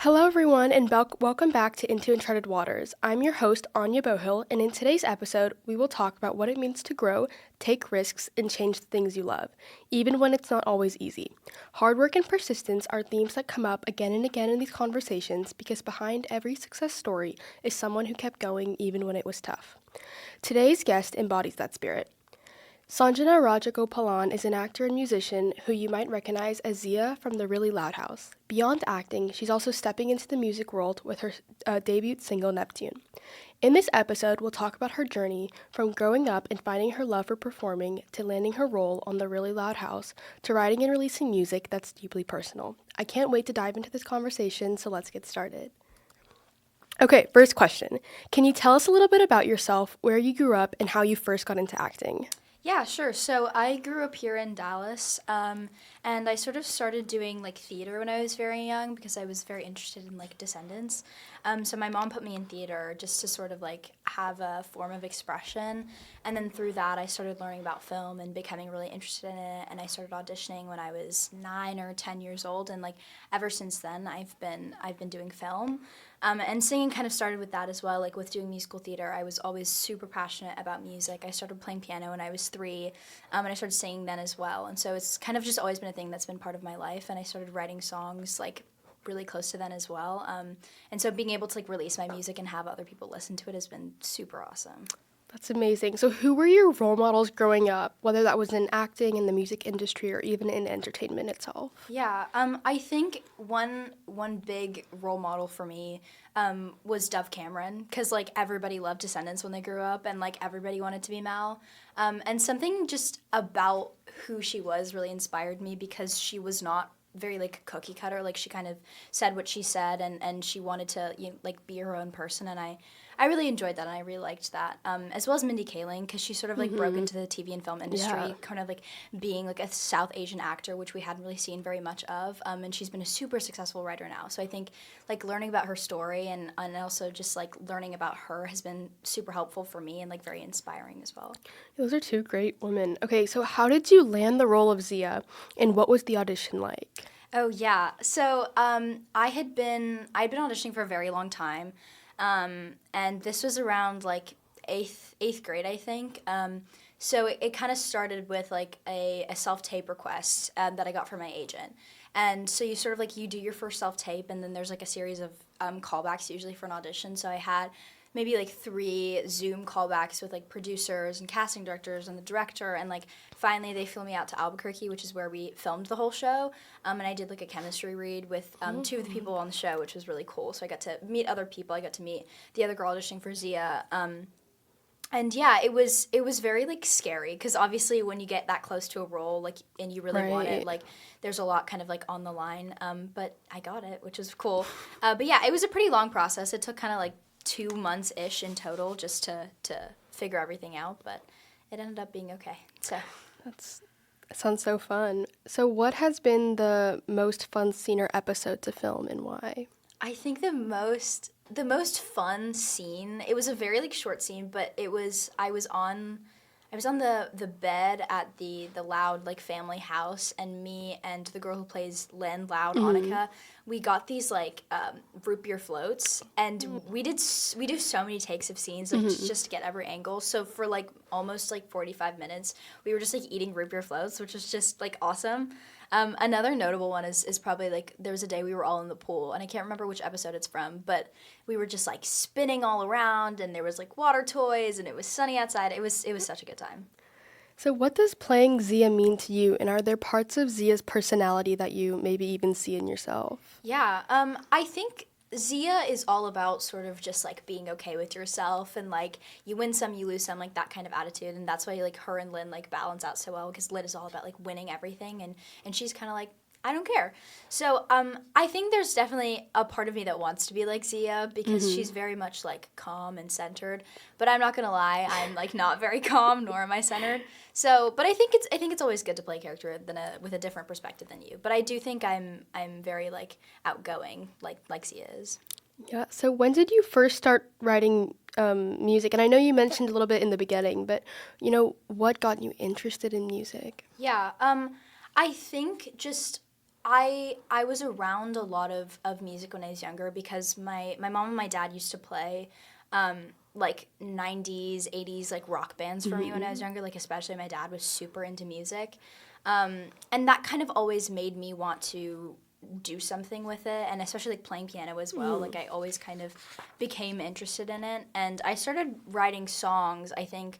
Hello, everyone, and welcome back to Into Uncharted Waters. I'm your host, Anya Bohill, and in today's episode, we will talk about what it means to grow, take risks, and change the things you love, even when it's not always easy. Hard work and persistence are themes that come up again and again in these conversations because behind every success story is someone who kept going even when it was tough. Today's guest embodies that spirit. Sanjana Rajagopalan is an actor and musician who you might recognize as Zia from The Really Loud House. Beyond acting, she's also stepping into the music world with her debut single, Neptune. In this episode, we'll talk about her journey from growing up and finding her love for performing to landing her role on The Really Loud House to writing and releasing music that's deeply personal. I can't wait to dive into this conversation, so let's get started. Okay, first question. Can you tell us a little bit about yourself, where you grew up, and how you first got into acting? Yeah, sure. So I grew up here in Dallas, and I sort of started doing theater when I was very young because I was very interested in Descendants. So my mom put me in theater just to sort of have a form of expression, and then through that I started learning about film and becoming really interested in it. And I started auditioning when I was 9 or 10 years old, and ever since then I've been doing film. And singing kind of started with that as well. With doing musical theater, I was always super passionate about music. I started playing piano when I was 3, and I started singing then as well. And so it's kind of just always been a thing that's been part of my life. And I started writing songs really close to then as well. And so being able to release my music and have other people listen to it has been super awesome. That's amazing. So who were your role models growing up, whether that was in acting, in the music industry, or even in entertainment itself? Yeah, I think one big role model for me was Dove Cameron, because everybody loved Descendants when they grew up, and everybody wanted to be Mal. And something just about who she was really inspired me because she was not very cookie cutter. She kind of said what she said, and she wanted to be her own person, and I really enjoyed that, and I really liked that. As well as Mindy Kaling, because she sort of broke into the TV and film industry, kind of being a South Asian actor, which we hadn't really seen very much of. And she's been a super successful writer now. So I think learning about her story and also just learning about her has been super helpful for me and very inspiring as well. Those are two great women. Okay, so how did you land the role of Zia, and what was the audition like? Oh yeah, so I'd been auditioning for a very long time. And this was around eighth grade, I think. So it kind of started with a self-tape request that I got from my agent. And so you sort of you do your first self-tape, and then there's a series of callbacks usually for an audition. So I had maybe 3 Zoom callbacks with producers and casting directors and the director, and finally they flew me out to Albuquerque, which is where we filmed the whole show, and I did a chemistry read with 2 of the people on the show, which was really cool. So I got to meet other people. I got to meet the other girl auditioning for Zia, and yeah, it was very scary because obviously when you get that close to a role and you really want it, there's a lot kind of on the line, but I got it, which was cool. But yeah, it was a pretty long process. It took kind of 2 months-ish in total just to figure everything out, but it ended up being okay. So That sounds so fun. So what has been the most fun scene or episode to film, and why? I think the most fun scene, it was a very short scene, but I was on the bed at the Loud family house, and me and the girl who plays Lynn Loud, Annika, we got these root beer floats, and we do so many takes of scenes just to get every angle. So for almost 45 minutes, we were just eating root beer floats, which was just awesome. Another notable one is probably there was a day we were all in the pool, and I can't remember which episode it's from, but we were just spinning all around, and there was water toys, and it was sunny outside. It was such a good time. So what does playing Zia mean to you, and are there parts of Zia's personality that you maybe even see in yourself? Yeah, I think Zia is all about sort of just being okay with yourself, and you win some, you lose some, that kind of attitude, and that's why her and Lynn balance out so well, because Lynn is all about winning everything, and she's kind of I don't care. So I think there's definitely a part of me that wants to be like Zia because she's very much calm and centered. But I'm not gonna lie, I'm not very calm, nor am I centered. So, but I think it's always good to play a character with a different perspective than you. But I do think I'm very outgoing, like Zia is. Yeah. So when did you first start writing music? And I know you mentioned a little bit in the beginning, but what got you interested in music? Yeah. I think just I was around a lot of music when I was younger because my mom and my dad used to play like 90s, 80s like rock bands for me when I was younger, like especially my dad was super into music. And that kind of always made me want to do something with it, and especially like playing piano as well. Like I always kind of became interested in it, and I started writing songs, I think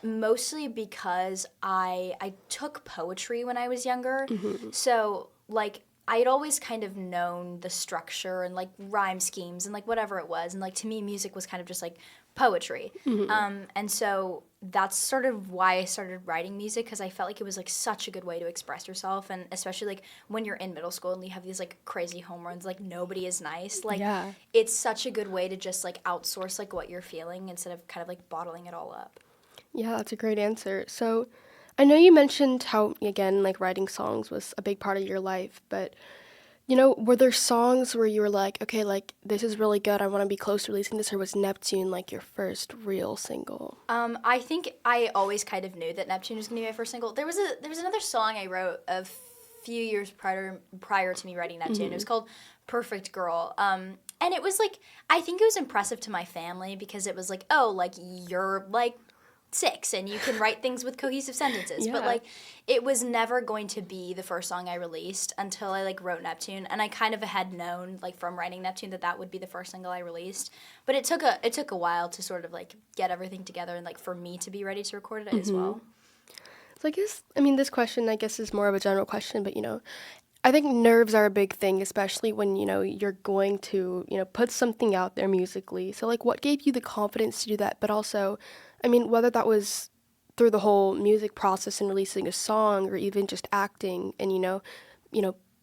mostly because I took poetry when I was younger. So like I had always kind of known the structure and like rhyme schemes and like whatever it was, and like to me music was kind of just like poetry. And so that's sort of why I started writing music, because I felt like it was like such a good way to express yourself, and especially like when you're in middle school and you have these like crazy home runs, like nobody is nice, like Yeah. it's such a good way to just like outsource like what you're feeling instead of kind of like bottling it all up. Yeah, that's a great answer. So, I know you mentioned how, again, like writing songs was a big part of your life, but, were there songs where you were like, okay, like, this is really good, I want to be close to releasing this, or was Neptune like your first real single? I think I always kind of knew that Neptune was gonna be my first single. There was another song I wrote a few years prior to me writing Neptune. It was called Perfect Girl. And it was like, I think it was impressive to my family because it was like, oh, like you're like 6 and you can write things with cohesive sentences. But Yeah. like it was never going to be the first song I released until I like wrote Neptune, and I kind of had known like from writing Neptune that that would be the first single I released. But it took a while to sort of like get everything together and like for me to be ready to record it as well. So this question, I guess, is more of a general question, but, I think nerves are a big thing, especially when, you're going to, put something out there musically. So, like, what gave you the confidence to do that? But also, whether that was through the whole music process and releasing a song or even just acting and,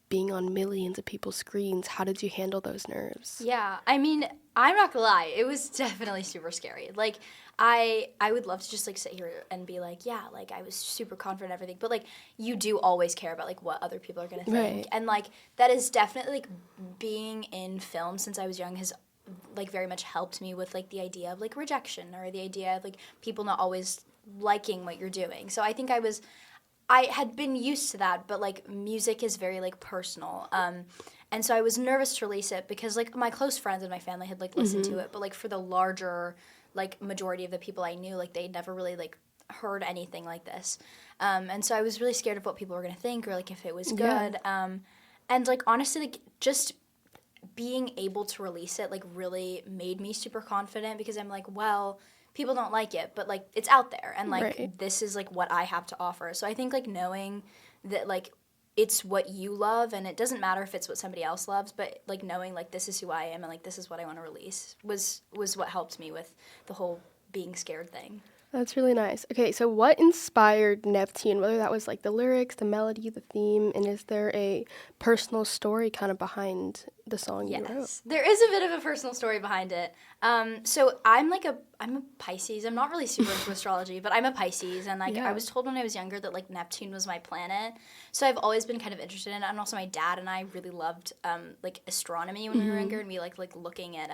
being on millions of people's screens, how did you handle those nerves? Yeah, I mean, I'm not gonna lie, it was definitely super scary. Like, I would love to just like sit here and be like, yeah, like I was super confident in everything, but like you do always care about like what other people are gonna think, Right. and like that is definitely like being in film since I was young has like very much helped me with like the idea of like rejection or the idea of like people not always liking what you're doing. So I think I had been used to that, but like music is very like personal. And so I was nervous to release it because like my close friends and my family had like listened to it, but like for the larger like majority of the people I knew, like they'd never really like heard anything like this. And so I was really scared of what people were gonna think or like if it was good. And like honestly, like just being able to release it like really made me super confident because I'm like, well, people don't like it, but like it's out there and like Right. this is like what I have to offer. So I think like knowing that like it's what you love and it doesn't matter if it's what somebody else loves, but like knowing like this is who I am and like this is what I want to release was what helped me with the whole being scared thing. That's really nice. Okay, so what inspired Neptune? Whether that was like the lyrics, the melody, the theme, and is there a personal story kind of behind the song you wrote? Yes, there is a bit of a personal story behind it. So I'm a Pisces. I'm not really super into astrology, but I'm a Pisces, and like Yeah. I was told when I was younger that like Neptune was my planet. So I've always been kind of interested in it, and also my dad and I really loved like astronomy when we were younger, and we like looking at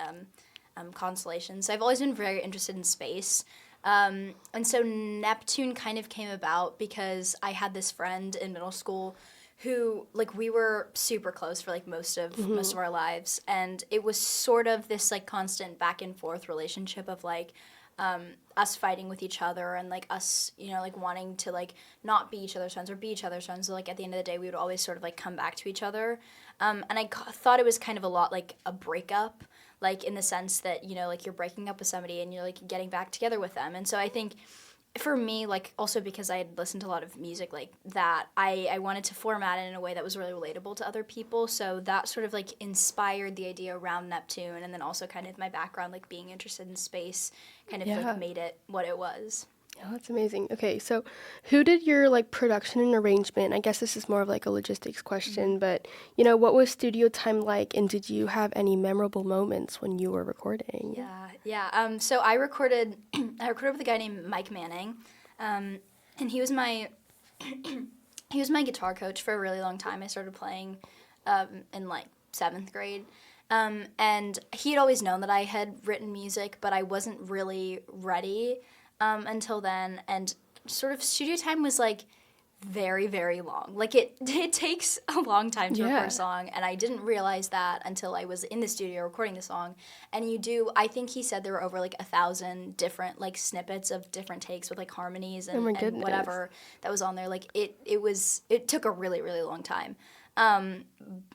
constellations. So I've always been very interested in space. And so Neptune kind of came about because I had this friend in middle school who like we were super close for like most of our lives, and it was sort of this like constant back and forth relationship of like us fighting with each other and like us like wanting to like not be each other's friends or be each other's friends. So like at the end of the day we would always sort of like come back to each other, and I thought it was kind of a lot like a breakup, like in the sense that like you're breaking up with somebody and you're like getting back together with them. And so I think for me, like also because I had listened to a lot of music like that, I wanted to format it in a way that was really relatable to other people. So that sort of like inspired the idea around Neptune, and then also kind of my background like being interested in space kind of Yeah. like made it what it was. Oh, that's amazing. Okay, so who did your like production and arrangement? I guess this is more of like a logistics question, but what was studio time like, and did you have any memorable moments when you were recording? Yeah. So I recorded I recorded with a guy named Mike Manning, and he was my he was my guitar coach for a really long time. I started playing in like 7th grade. And he had always known that I had written music, but I wasn't really ready until then. And sort of studio time was like very, very long. Like it takes a long time to Yeah. record a song, and I didn't realize that until I was in the studio recording the song. And I think he said there were over like 1,000 different like snippets of different takes with like harmonies Oh my and goodness. whatever that was on there. Like it took a really, really long time. And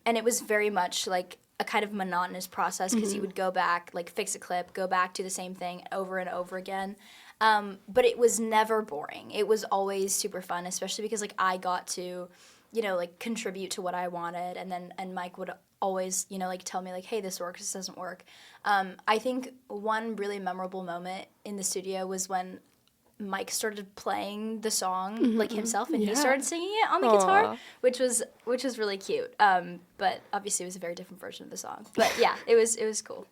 it was very much like a kind of monotonous process because you would go back, like fix a clip, go back, do the same thing over and over again. But it was never boring. It was always super fun, especially because like I got to, like contribute to what I wanted, and Mike would always, like tell me like, hey, this works, this doesn't work. I think one really memorable moment in the studio was when Mike started playing the song like himself, and he started singing it on the guitar, which was really cute. But obviously it was a very different version of the song. But yeah, it was cool.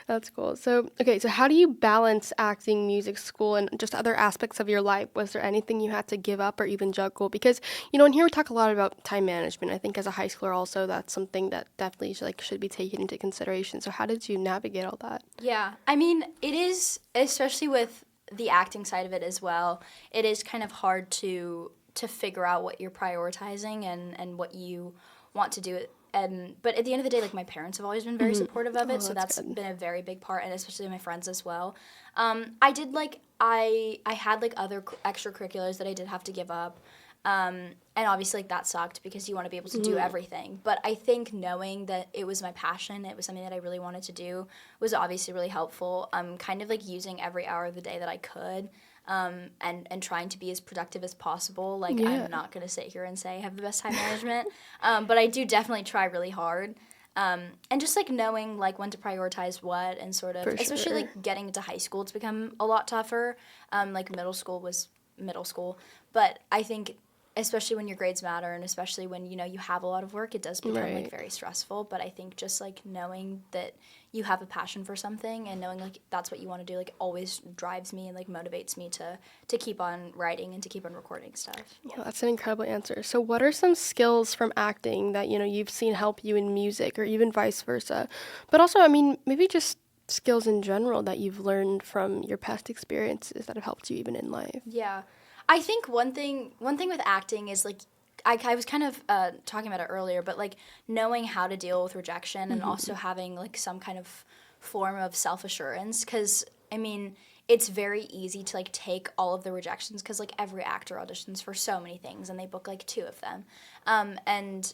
That's cool. So how do you balance acting, music, school, and just other aspects of your life? Was there anything you had to give up or even juggle? Because, in here we talk a lot about time management. I think as a high schooler also, that's something that definitely should be taken into consideration. So how did you navigate all that? Yeah. I mean, it is, especially with the acting side of it as well, it is kind of hard to figure out what you're prioritizing and what you want to do. But at the end of the day, like my parents have always been very supportive of it, so that's been a very big part, and especially my friends as well. I did I had like other extracurriculars that I did have to give up, and obviously like that sucked because you want to be able to do everything. But I think knowing that it was my passion, it was something that I really wanted to do, was obviously really helpful. Kind of like using every hour of the day that I could. And trying to be as productive as possible. Like, I'm not going to sit here and say I have the best time management, but I do definitely try really hard. And just, like, knowing, like, when to prioritize what and sort of, especially, like, getting into high school, it's become a lot tougher. Like, middle school was middle school. But I think, especially when your grades matter and especially when, you have a lot of work, it does become, like, very stressful. But I think just, like, knowing that you have a passion for something and knowing like that's what you want to do like always drives me and like motivates me to keep on writing and to keep on recording stuff. Yeah, that's an incredible answer. So what are some skills from acting that you've seen help you in music or even vice versa? But also, I mean, maybe just skills in general that you've learned from your past experiences that have helped you even in life. Yeah. I think one thing with acting is like I was kind of talking about it earlier, but like knowing how to deal with rejection and also having like some kind of form of self-assurance, because I mean it's very easy to like take all of the rejections because like every actor auditions for so many things and they book like 2 of them, and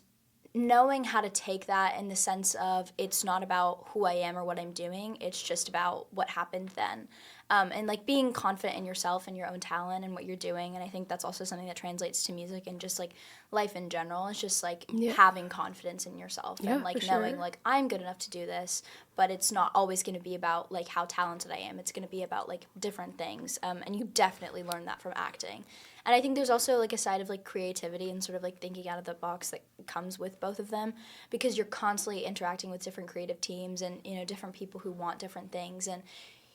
knowing how to take that in the sense of it's not about who I am or what I'm doing, it's just about what happened then. And like being confident in yourself and your own talent and what you're doing. And I think that's also something that translates to music and just like life in general. It's just like having confidence in yourself and like knowing like I'm good enough to do this, but it's not always going to be about like how talented I am. It's going to be about like different things. And you definitely learn that from acting. And I think there's also like a side of like creativity and sort of like thinking out of the box that comes with both of them, because you're constantly interacting with different creative teams and different people who want different things, and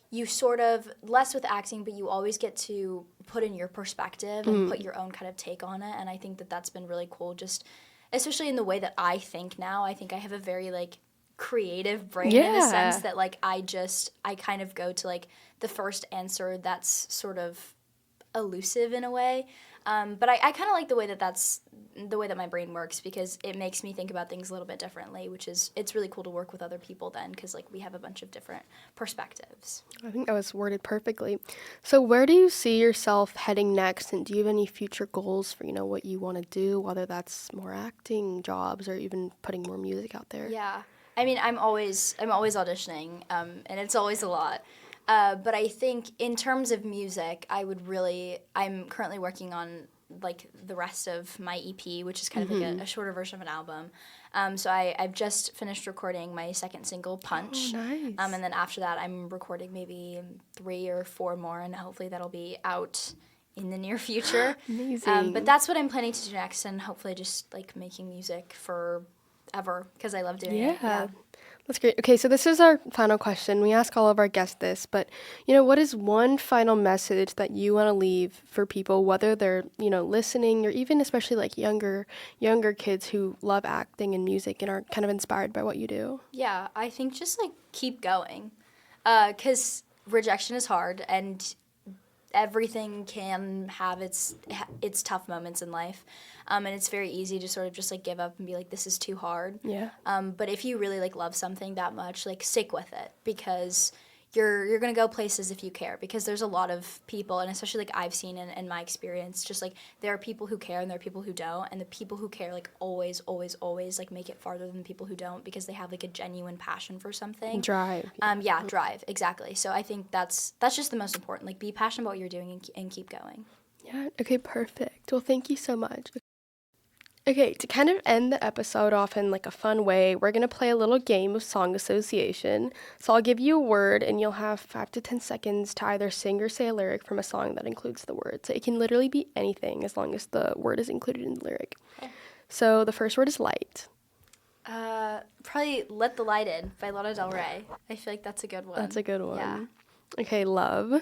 you sort of, less with acting, but you always get to put in your perspective and put your own kind of take on it. And I think that that's been really cool, just especially in the way that I think now. I think I have a very like creative brain in the sense that like I kind of go to like the first answer that's sort of elusive in a way. But I kind of like the way that that's the way that my brain works, because it makes me think about things a little bit differently, which is, it's really cool to work with other people then, because like we have a bunch of different perspectives. I think that was worded perfectly. So where do you see yourself heading next, and do you have any future goals for what you want to do, whether that's more acting jobs or even putting more music out there? Yeah, I mean I'm always auditioning, and it's always a lot. But I think in terms of music, I'm currently working on like the rest of my EP, which is kind of like a shorter version of an album. So I've just finished recording my second single, Punch. Oh, nice. And then after that, I'm recording maybe 3 or 4 more, and hopefully that'll be out in the near future. Amazing. But that's what I'm planning to do next, and hopefully just like making music forever, because I love doing it. Yeah. That's great. Okay, so this is our final question. We ask all of our guests this, but, what is one final message that you want to leave for people, whether they're, listening or even especially like younger kids who love acting and music and are kind of inspired by what you do? Yeah, I think just like keep going, because rejection is hard, and everything can have its tough moments in life, and it's very easy to sort of just like give up and be like, this is too hard. Yeah. But if you really like love something that much, like stick with it, because you're gonna go places if you care, because there's a lot of people, and especially like I've seen in my experience, just like there are people who care and there are people who don't, and the people who care like always like make it farther than the people who don't, because they have like a genuine passion for something. Drive. Yeah, drive, exactly. So I think that's just the most important. Like, be passionate about what you're doing and keep going. Yeah. Okay, perfect. Well, thank you so much. Okay, to kind of end the episode off in like a fun way, we're going to play a little game of song association. So I'll give you a word and you'll have 5 to 10 seconds to either sing or say a lyric from a song that includes the word. So it can literally be anything as long as the word is included in the lyric. Okay. So the first word is light. Probably Let the Light In by Lana Del Rey. I feel like that's a good one. That's a good one. Yeah. Okay, love.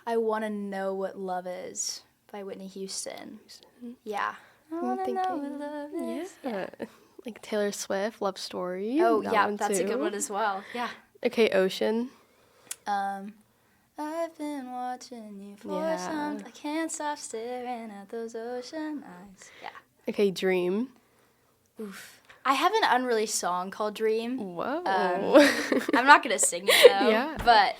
I Want to Know What Love Is by Whitney Houston. Yeah. I want to know what love is. Yeah. Like Taylor Swift, Love Story. Oh, yeah, that's a good one as well. Yeah. Okay, ocean. I've been watching you for some. I can't stop staring at those ocean eyes. Yeah. Okay, dream. Oof. I have an unreleased song called Dream. Whoa. I'm not going to sing it, though. Yeah. But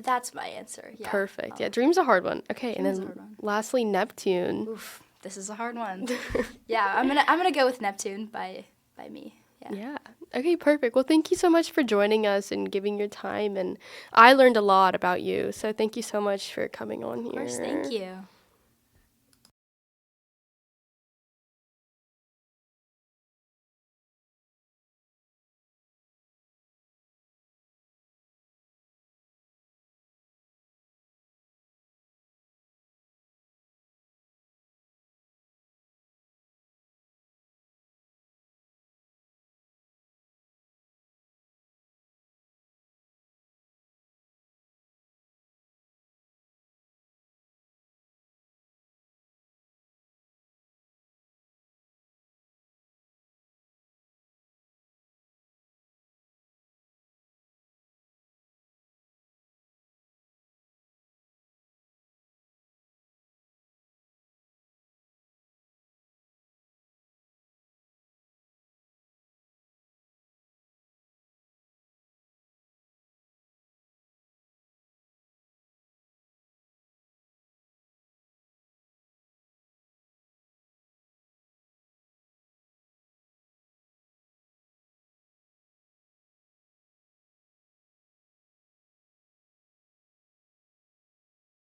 that's my answer. Yeah. Perfect. Yeah, dream's a hard one. Okay, and then lastly, Neptune. Oof. This is a hard one. Yeah, I'm gonna go with Neptune by me. Yeah. Okay, perfect. Well, thank you so much for joining us and giving your time. And I learned a lot about you. So thank you so much for coming on here. Of course, thank you.